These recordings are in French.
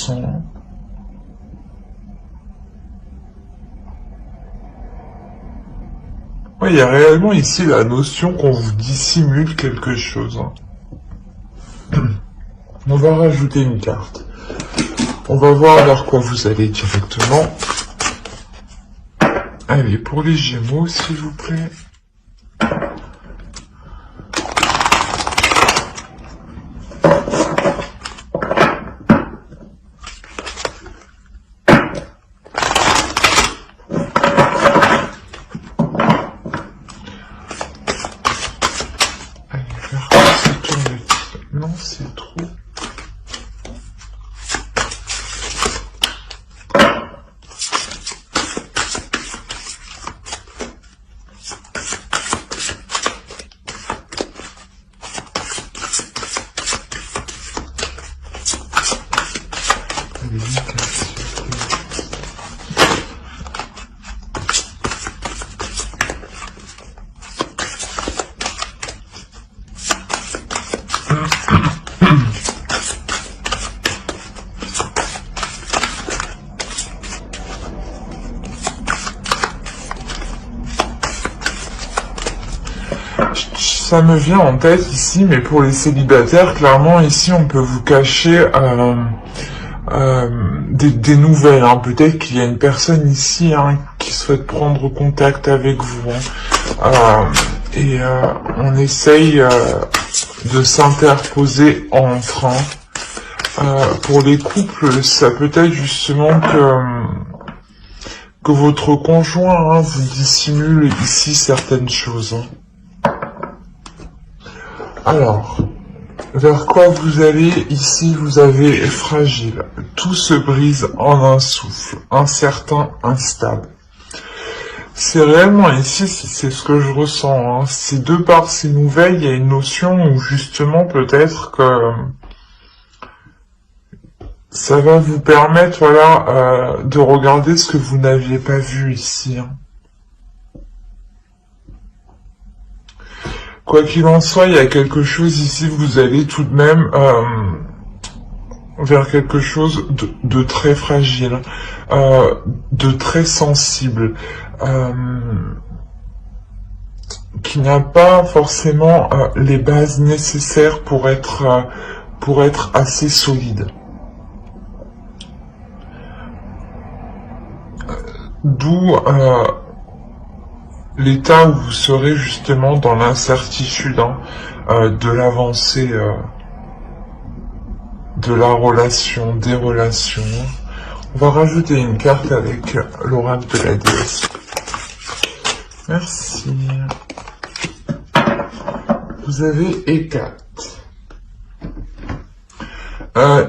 ressens. Oui, il y a réellement ici la notion qu'on vous dissimule quelque chose. On va rajouter une carte. On va voir vers quoi vous allez directement. Allez, pour les Gémeaux, s'il vous plaît. Allez, vers quoi se tourne-t-il? Non, c'est trop. Ça me vient en tête ici, mais pour les célibataires, clairement ici on peut vous cacher des nouvelles. Hein. Peut-être qu'il y a une personne ici qui souhaite prendre contact avec vous. On essaye de s'interposer entre. Pour les couples, ça peut être justement que votre conjoint vous dissimule ici certaines choses. Alors, vers quoi vous allez? Ici, vous avez fragile. Tout se brise en un souffle, incertain, instable. C'est réellement ici, c'est ce que je ressens. Hein. C'est de par ces nouvelles, il y a une notion où justement peut-être que ça va vous permettre, voilà, de regarder ce que vous n'aviez pas vu ici. Hein. Quoi qu'il en soit, il y a quelque chose ici, vous allez tout de même vers quelque chose de très fragile, de très sensible, qui n'a pas forcément les bases nécessaires pour être assez solide. D'où l'état où vous serez justement dans l'incertitude de l'avancée de la relation, des relations. On va rajouter une carte avec l'oracle de la déesse. Merci. Vous avez Hécate.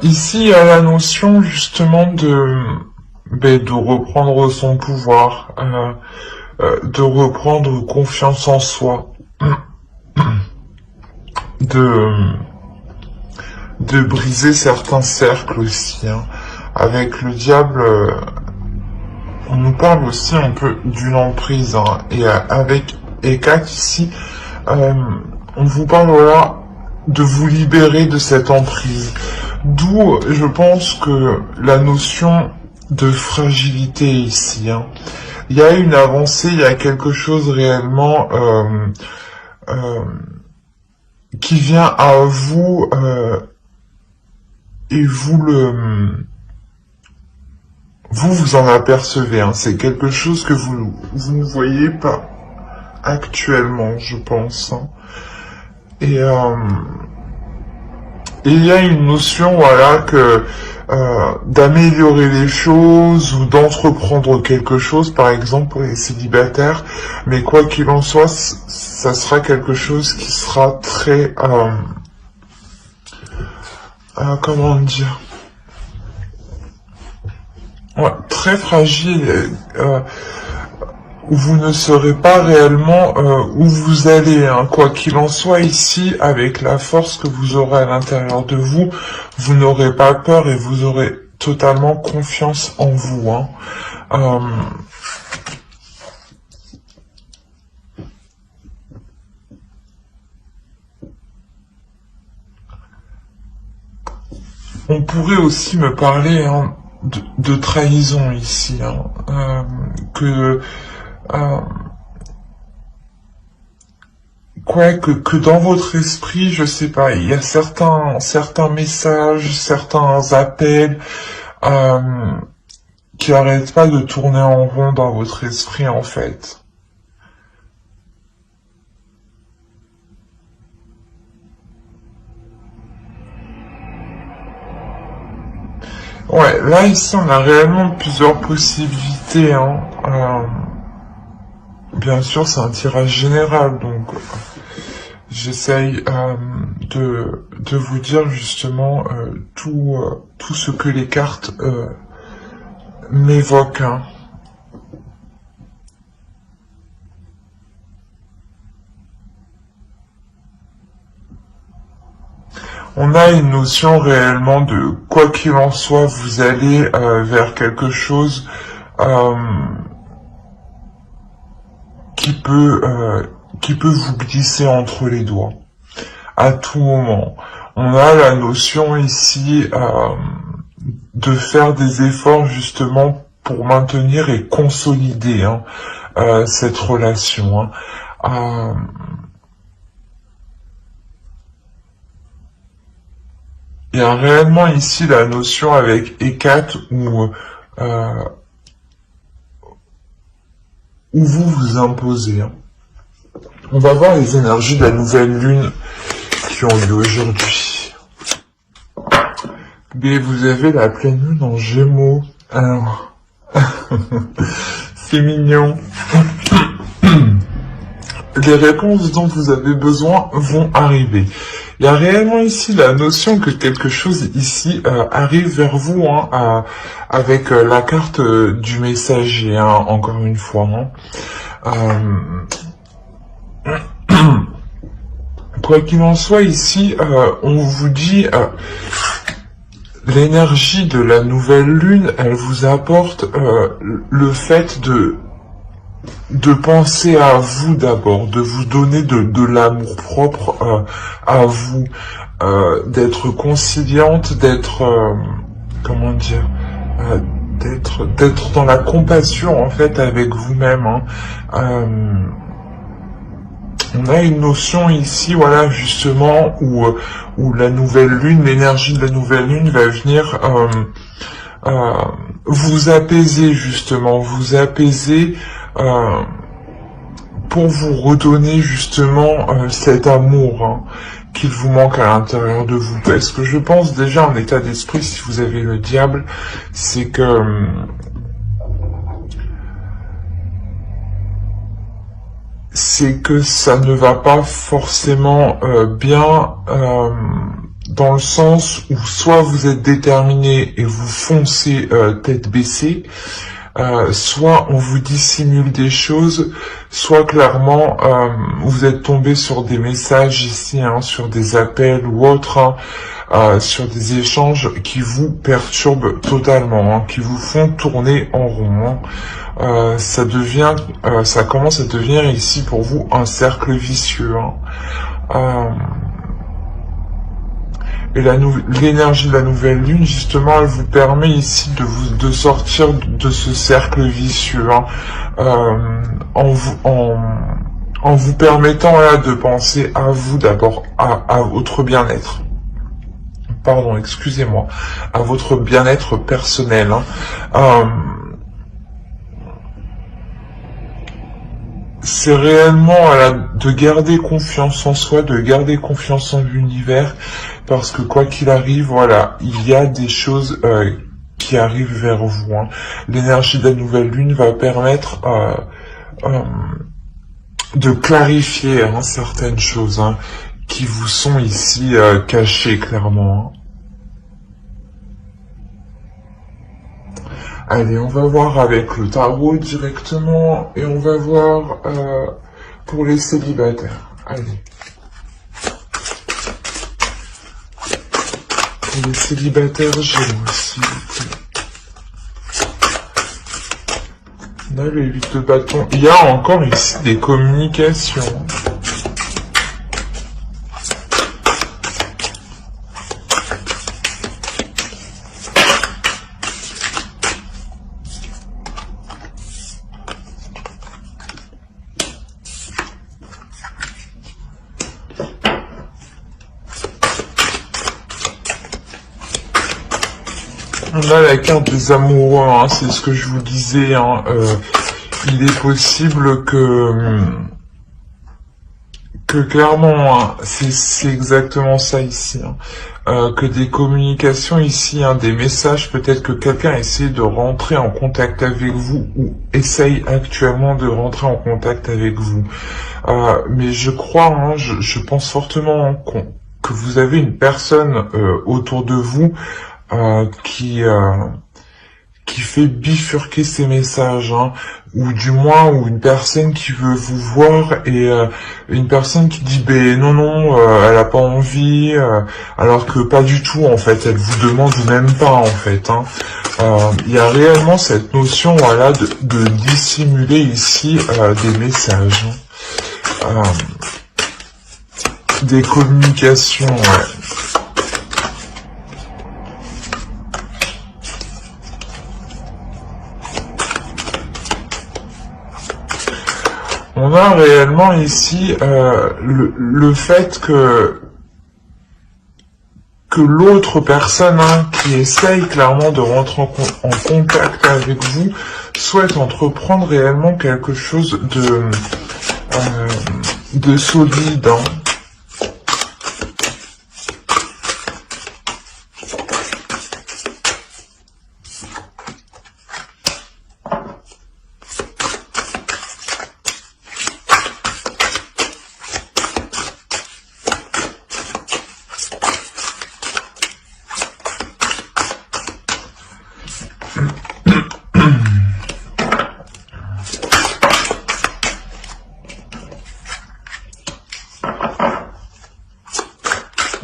Ici, il y a la notion justement de reprendre son pouvoir, de reprendre confiance en soi, de briser certains cercles aussi. Hein. Avec le diable, on nous parle aussi un peu d'une emprise. Hein. Et avec Hécate ici, on vous parle voilà, de vous libérer de cette emprise. D'où, je pense que la notion de fragilité ici. Hein. Il y a une avancée, il y a quelque chose réellement qui vient à vous et vous en apercevez. Hein. C'est quelque chose que vous ne voyez pas actuellement, je pense. Hein. Et il y a une notion, voilà, que d'améliorer les choses ou d'entreprendre quelque chose, par exemple pour les célibataires, mais quoi qu'il en soit, ça sera quelque chose qui sera très, comment dire, ouais, très fragile, où vous ne saurez pas réellement où vous allez, hein. Quoi qu'il en soit ici, avec la force que vous aurez à l'intérieur de vous, vous n'aurez pas peur et vous aurez totalement confiance en vous. Hein. On pourrait aussi me parler hein, de trahison ici, hein, que dans votre esprit, je sais pas, il y a certains messages, certains appels qui arrêtent pas de tourner en rond dans votre esprit en fait. Ouais, là ici on a réellement plusieurs possibilités. Hein. Bien sûr c'est un tirage général, donc j'essaye de vous dire justement tout ce que les cartes m'évoquent. Hein. On a une notion réellement de quoi qu'il en soit, vous allez vers quelque chose qui peut vous glisser entre les doigts à tout moment. On a la notion ici de faire des efforts justement pour maintenir et consolider hein, cette relation. Hein. Il y a réellement ici la notion avec Hécate où vous vous imposez. Hein. On va voir les énergies de la nouvelle lune qui ont lieu aujourd'hui. Mais vous avez la pleine lune en Gémeaux. Alors, c'est mignon. Les réponses dont vous avez besoin vont arriver. Il y a réellement ici la notion que quelque chose ici arrive vers vous hein, avec la carte du messager, hein, encore une fois. Hein. Quoi qu'il en soit ici, on vous dit l'énergie de la nouvelle lune, elle vous apporte le fait de penser à vous d'abord, de vous donner de l'amour propre à vous, d'être conciliante, d'être comment dire, d'être dans la compassion en fait avec vous-même. Hein. On a une notion ici, voilà, justement, où la nouvelle lune, l'énergie de la nouvelle lune va venir vous apaiser justement, vous apaiser. Pour vous redonner justement cet amour hein, qu'il vous manque à l'intérieur de vous. Parce que je pense déjà en état d'esprit, si vous avez le diable, c'est que ça ne va pas forcément bien dans le sens où soit vous êtes déterminé et vous foncez tête baissée, soit on vous dissimule des choses, soit clairement vous êtes tombé sur des messages ici, hein, sur des appels ou autres, hein, sur des échanges qui vous perturbent totalement, hein, qui vous font tourner en rond. Hein. Ça commence à devenir ici pour vous un cercle vicieux. Hein. Et l'énergie de la nouvelle lune, justement, elle vous permet ici de sortir de ce cercle vicieux, hein, en vous permettant là de penser à vous d'abord, à votre bien-être. Pardon, excusez-moi, à votre bien-être personnel. Hein. C'est réellement de garder confiance en soi, de garder confiance en l'univers, parce que quoi qu'il arrive, voilà, il y a des choses qui arrivent vers vous. Hein. L'énergie de la nouvelle lune va permettre de clarifier hein, certaines choses hein, qui vous sont ici cachées clairement. Hein. Allez, on va voir avec le tarot directement et on va voir pour les célibataires. Allez. Pour les célibataires, j'ai aussi. On a le 8 de bâton. Il y a encore ici des communications. On a la carte des amoureux, hein, c'est ce que je vous disais. Hein, il est possible que clairement, hein, c'est exactement ça ici, hein, que des communications ici, hein, des messages, peut-être que quelqu'un essaie de rentrer en contact avec vous ou essaye actuellement de rentrer en contact avec vous. Mais je crois, hein, je pense fortement, hein, que vous avez une personne autour de vous qui fait bifurquer ces messages, hein, ou du moins ou une personne qui veut vous voir et une personne qui dit ben non, elle a pas envie, alors que pas du tout en fait, elle vous demande même pas en fait. Hein. Il y a réellement cette notion, voilà, de dissimuler ici des messages, hein. Des communications. Ouais. On a réellement ici le fait que l'autre personne, hein, qui essaye clairement de rentrer en contact avec vous souhaite entreprendre réellement quelque chose de solide. Hein.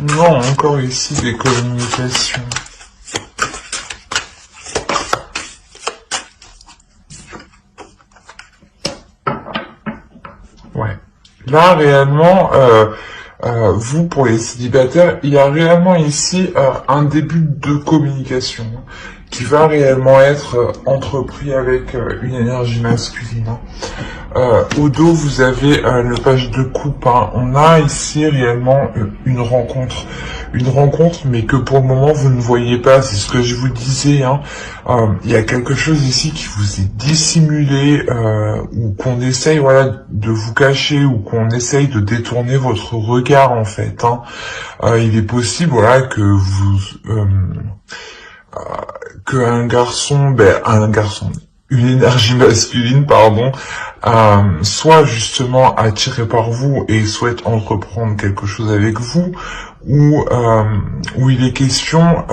Non, encore ici des communications. Ouais. Là, réellement, vous, pour les célibataires, il y a réellement ici un début de communication qui va réellement être entrepris avec une énergie masculine. Au dos, vous avez le page de coupe. Hein. On a ici réellement une rencontre, mais que pour le moment vous ne voyez pas. C'est ce que je vous disais. Hein. Il y a quelque chose ici qui vous est dissimulé, ou qu'on essaye, voilà, de vous cacher, ou qu'on essaye de détourner votre regard en fait. Hein. Il est possible, voilà, que vous une énergie masculine, pardon, soit justement attiré par vous et souhaite entreprendre quelque chose avec vous, ou où il est question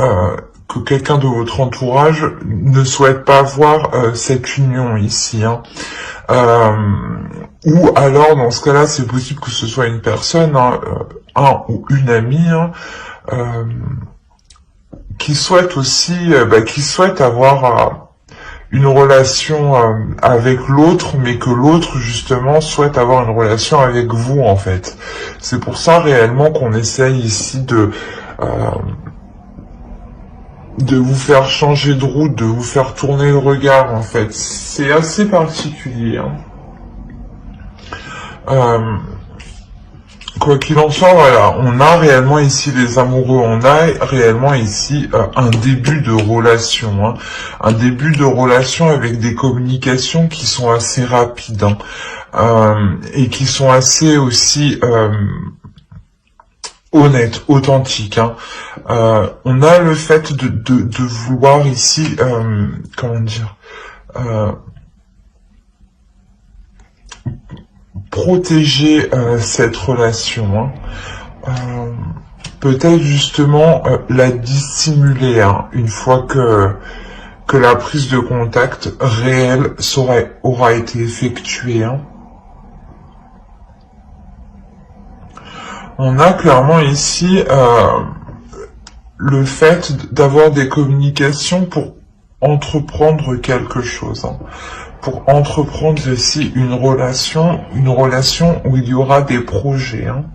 que quelqu'un de votre entourage ne souhaite pas voir cette union ici. Hein. Ou alors, dans ce cas-là, c'est possible que ce soit une personne, hein, un ou une amie, hein, qui souhaite aussi, qui souhaite avoir une relation avec l'autre, mais que l'autre justement souhaite avoir une relation avec vous en fait. C'est pour ça réellement qu'on essaye ici de vous faire changer de route, de vous faire tourner le regard en fait. C'est assez particulier. Hein. Quoi qu'il en soit, voilà, on a réellement ici les amoureux, on a réellement ici un début de relation, hein, un début de relation avec des communications qui sont assez rapides, hein, et qui sont assez aussi honnêtes, authentiques. Hein. On a le fait de vouloir ici, comment dire, protéger cette relation, hein. Peut-être justement la dissimuler, hein, une fois que la prise de contact réelle aura été effectuée. Hein. On a clairement ici le fait d'avoir des communications pour entreprendre quelque chose. Hein. Pour entreprendre ici une relation où il y aura des projets. Hein.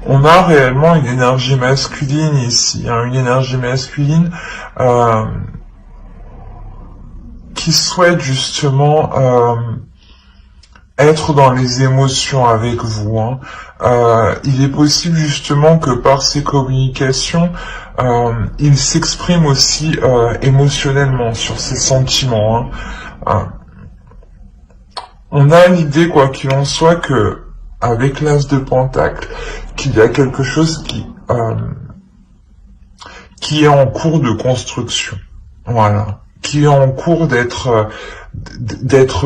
On a réellement une énergie masculine ici, hein, une énergie masculine qui souhaite justement être dans les émotions avec vous. Hein. Il est possible justement que par ces communications, il s'exprime aussi émotionnellement sur ses sentiments. On a l'idée, quoi qu'il en soit, que avec l'As de Pentacle, qu'il y a quelque chose qui est en cours de construction, voilà, qui est en cours d'être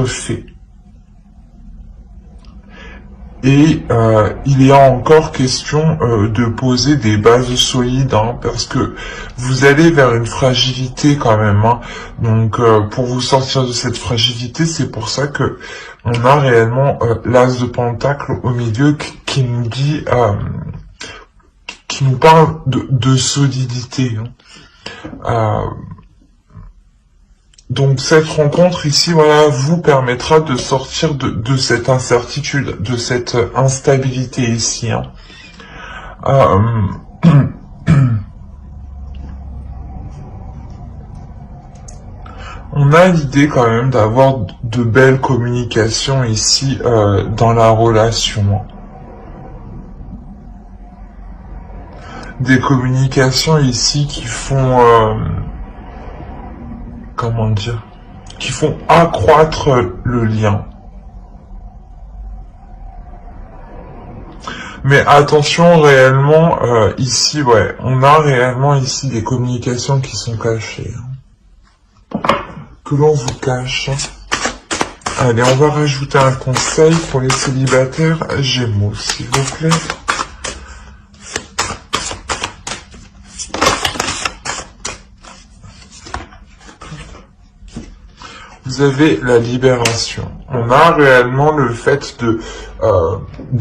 fait. Et il y a encore question de poser des bases solides, parce que vous allez vers une fragilité quand même. Donc pour vous sortir de cette fragilité, c'est pour ça que on a réellement l'As de Pentacle au milieu qui nous dit, qui nous parle de solidité. Donc cette rencontre ici, voilà, vous permettra de sortir de cette incertitude, de cette instabilité ici. On a l'idée quand même d'avoir de belles communications ici dans la relation. Des communications ici qui font... comment dire, qui font accroître le lien. Mais attention, réellement, ici, ouais, on a réellement ici des communications qui sont cachées. Que l'on vous cache. Allez, on va rajouter un conseil pour les célibataires Gémeaux, s'il vous plaît. Vous avez la libération. On a réellement le fait de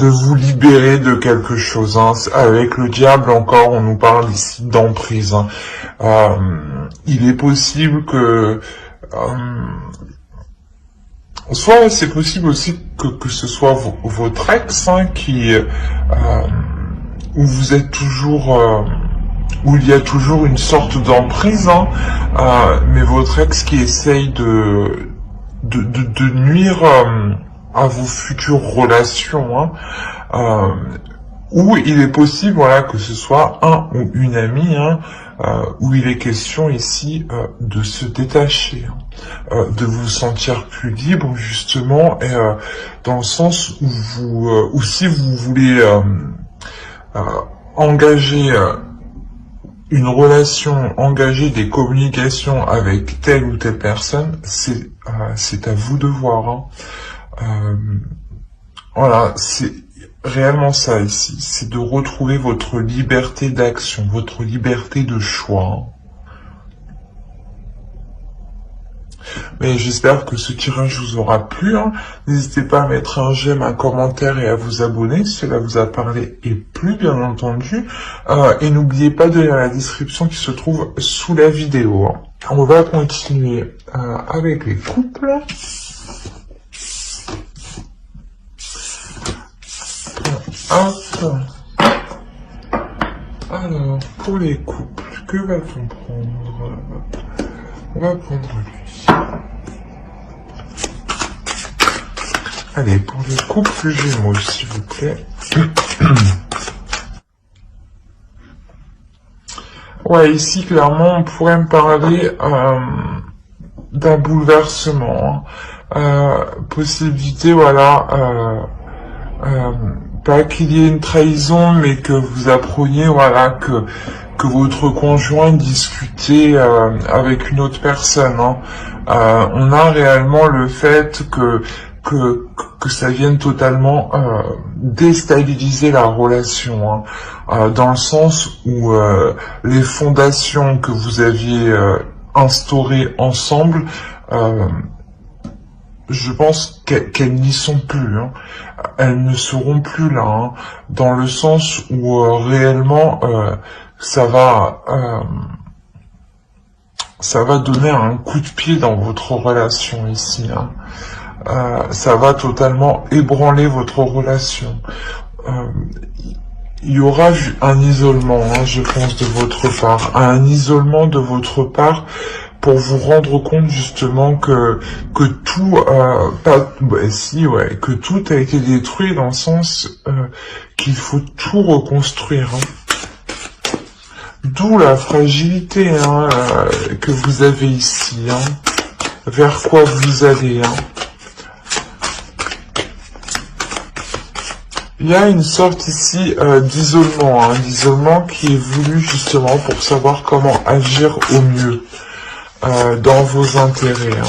vous libérer de quelque chose. Avec le diable encore, on nous parle ici d'emprise. Il est possible que... soit c'est possible aussi que ce soit votre ex qui... où vous êtes toujours... où il y a toujours une sorte d'emprise, mais votre ex qui essaye de nuire à vos futures relations, ou il est possible, voilà, que ce soit un ou une amie, où il est question ici de se détacher, de vous sentir plus libre, justement, et dans le sens où ou si vous voulez engager une relation, engager des communications avec telle ou telle personne, c'est à vous de voir. Voilà, c'est réellement ça ici, c'est de retrouver votre liberté d'action, votre liberté de choix. Mais j'espère que ce tirage vous aura plu. N'hésitez pas à mettre un j'aime, un commentaire et à vous abonner si cela vous a parlé et plu, bien entendu. Et n'oubliez pas de lire la description qui se trouve sous la vidéo. On va continuer avec les couples. Hop. Alors, pour les couples, que va-t-on prendre? On va prendre lui. Allez, pour les couples Gémeaux, s'il vous plaît. Ouais, ici, clairement, on pourrait me parler d'un bouleversement. Possibilité, voilà, pas qu'il y ait une trahison, mais que vous appreniez, voilà, que votre conjoint discutait avec une autre personne. On a réellement le fait que ça vienne totalement déstabiliser la relation, dans le sens où les fondations que vous aviez instaurées ensemble, je pense qu'elles n'y sont plus. Elles ne seront plus là, dans le sens où réellement ça va donner un coup de pied dans votre relation ici. Ça va totalement ébranler votre relation. Il y aura un isolement, je pense, de votre part. Un isolement de votre part pour vous rendre compte justement que tout que tout a été détruit, dans le sens qu'il faut tout reconstruire. D'où la fragilité hein, que vous avez ici, hein, vers quoi vous allez. Hein. Il y a une sorte ici d'isolement, hein, d'isolement qui est voulu justement pour savoir comment agir au mieux dans vos intérêts. Hein.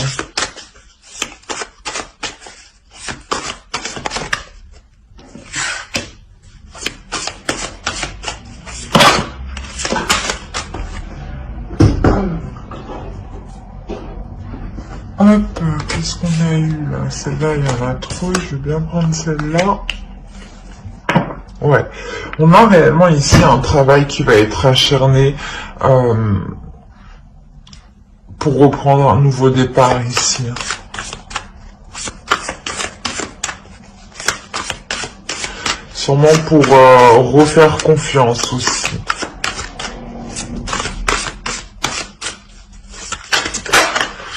Hop, qu'est-ce qu'on a eu là? Celle-là, il y en a trop, je vais bien prendre celle-là. Ouais, on a réellement ici un travail qui va être acharné pour reprendre un nouveau départ ici. Sûrement pour refaire confiance aussi.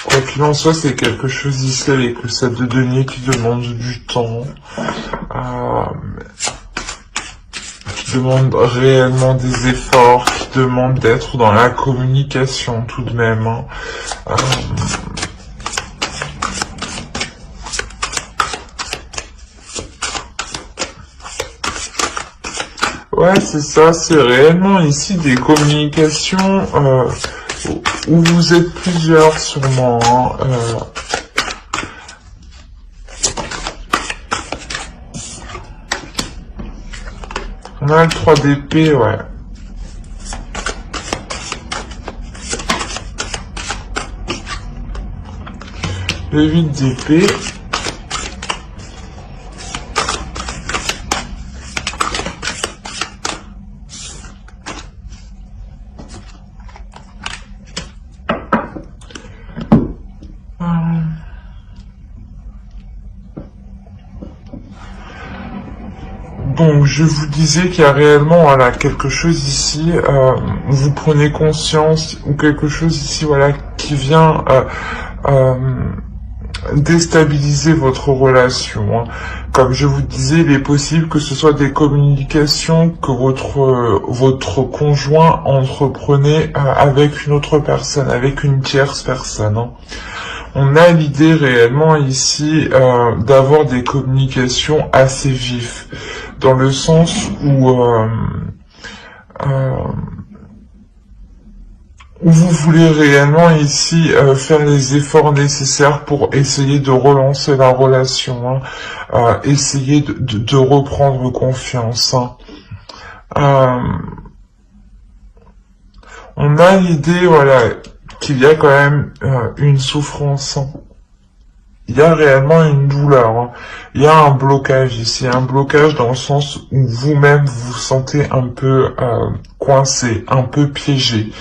Quoi qu'il en soit, c'est quelque chose ici avec le 7 de denier qui demande du temps. Qui demande réellement des efforts, qui demande d'être dans la communication tout de même. Hein. Ouais, c'est ça, c'est réellement ici des communications où vous êtes plusieurs sûrement. Hein, On a le 3 d'épée, ouais. Le 8 d'épée. Donc je vous disais qu'il y a réellement voilà, quelque chose ici, vous prenez conscience, ou quelque chose ici voilà, qui vient déstabiliser votre relation. Hein. Comme je vous disais, il est possible que ce soit des communications que votre conjoint entreprenait avec une autre personne, avec une tierce personne. Hein. On a l'idée réellement ici d'avoir des communications assez vives, dans le sens où vous voulez réellement ici faire les efforts nécessaires pour essayer de relancer la relation, hein, essayer de reprendre confiance. Hein. On a l'idée, voilà, qu'il y a quand même une souffrance. Hein. Il y a réellement une douleur. Hein. Il y a un blocage ici, un blocage dans le sens où vous-même vous vous sentez un peu coincé, un peu piégé.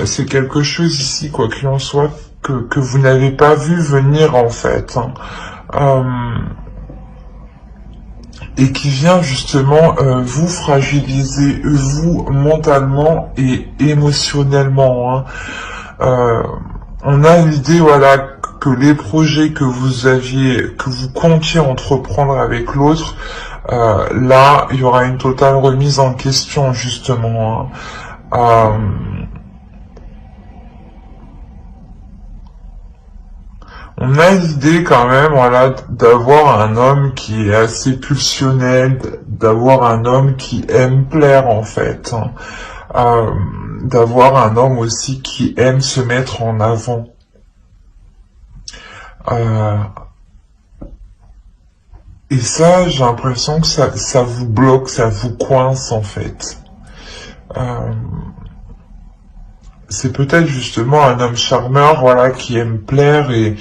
C'est quelque chose ici, quoi qu'il en soit, que vous n'avez pas vu venir en fait. Hein. Et qui vient justement vous fragiliser, vous, mentalement et émotionnellement. Hein. On a l'idée, voilà, que les projets que vous comptiez entreprendre avec l'autre, là, il y aura une totale remise en question, justement. Hein. On a l'idée quand même, voilà, d'avoir un homme qui est assez pulsionnel, d'avoir un homme qui aime plaire, en fait. Hein. D'avoir un homme aussi qui aime se mettre en avant. Et ça, j'ai l'impression que ça vous bloque, ça vous coince en fait. C'est peut-être justement un homme charmeur, voilà, qui aime plaire et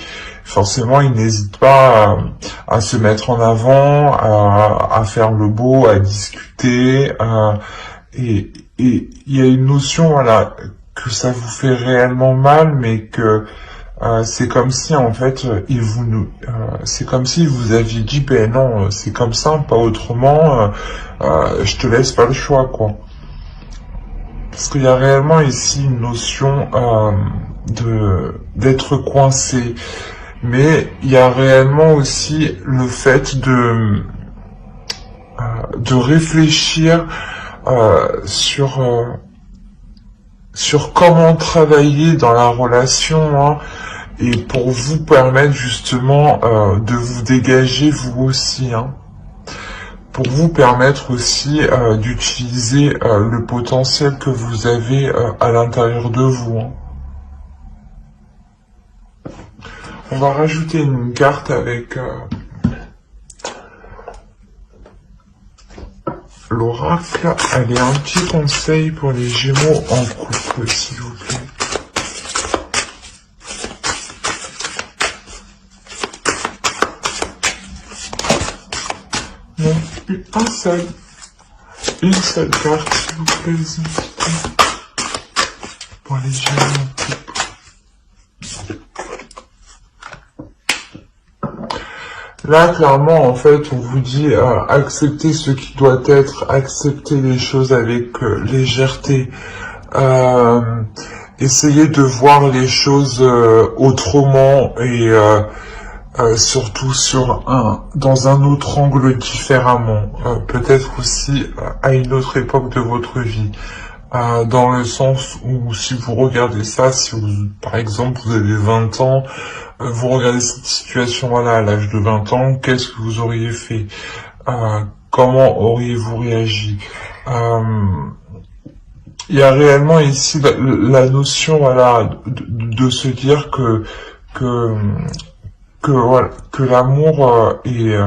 forcément il n'hésite pas à se mettre en avant, à faire le beau, à discuter, et il y a une notion, voilà, que ça vous fait réellement mal, mais que c'est comme si en fait c'est comme si vous aviez dit ben non, c'est comme ça, pas autrement, je te laisse pas le choix, quoi. Parce qu'il y a réellement ici une notion d'être coincé, mais il y a réellement aussi le fait de réfléchir sur sur comment travailler dans la relation, hein, et pour vous permettre justement de vous dégager vous aussi, hein, pour vous permettre aussi d'utiliser le potentiel que vous avez à l'intérieur de vous, hein. On va rajouter une carte avec l'oracle. Allez, un petit conseil pour les Gémeaux en couple, s'il vous plaît. Non, une seule carte, s'il vous plaît, les invités. Pour les Gémeaux en couple. Là, clairement, en fait, on vous dit accepter ce qui doit être, accepter les choses avec légèreté, essayer de voir les choses autrement et surtout dans un autre angle différemment, peut-être aussi à une autre époque de votre vie. Dans le sens où si vous regardez ça, si vous, par exemple, vous avez 20 ans, vous regardez cette situation-là à l'âge de 20 ans, qu'est-ce que vous auriez fait? Comment auriez-vous réagi? Il y a réellement ici la notion, voilà, de se dire que l'amour est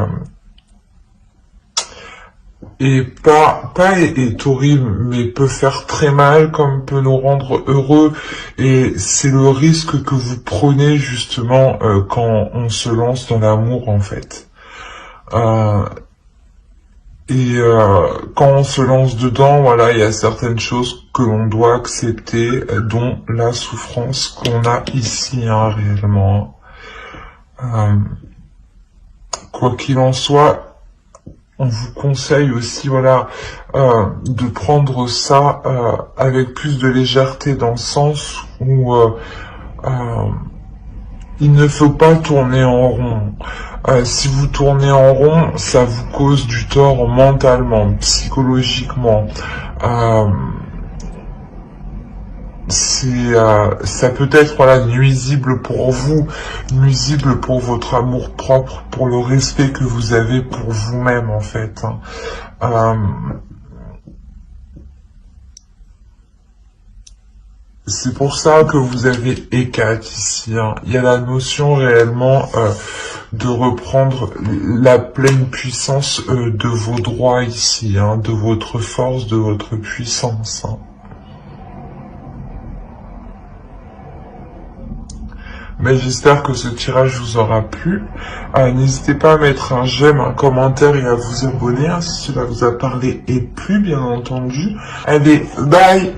horrible, mais peut faire très mal, comme peut nous rendre heureux, et c'est le risque que vous prenez justement quand on se lance dans l'amour, en fait. Quand on se lance dedans, voilà, il y a certaines choses que l'on doit accepter, dont la souffrance qu'on a ici, hein, réellement. Quoi qu'il en soit, on vous conseille aussi, voilà, de prendre ça avec plus de légèreté, dans le sens où il ne faut pas tourner en rond. Si vous tournez en rond, ça vous cause du tort mentalement, psychologiquement. Ça peut être, voilà, nuisible pour vous, nuisible pour votre amour propre, pour le respect que vous avez pour vous-même, en fait, hein. C'est pour ça que vous avez Hécate ici, hein. Il y a la notion réellement de reprendre la pleine puissance de vos droits ici, hein, de votre force, de votre puissance, hein. Mais j'espère que ce tirage vous aura plu. N'hésitez pas à mettre un j'aime, un commentaire et à vous abonner, hein, si cela vous a parlé et plu, bien entendu. Allez, bye!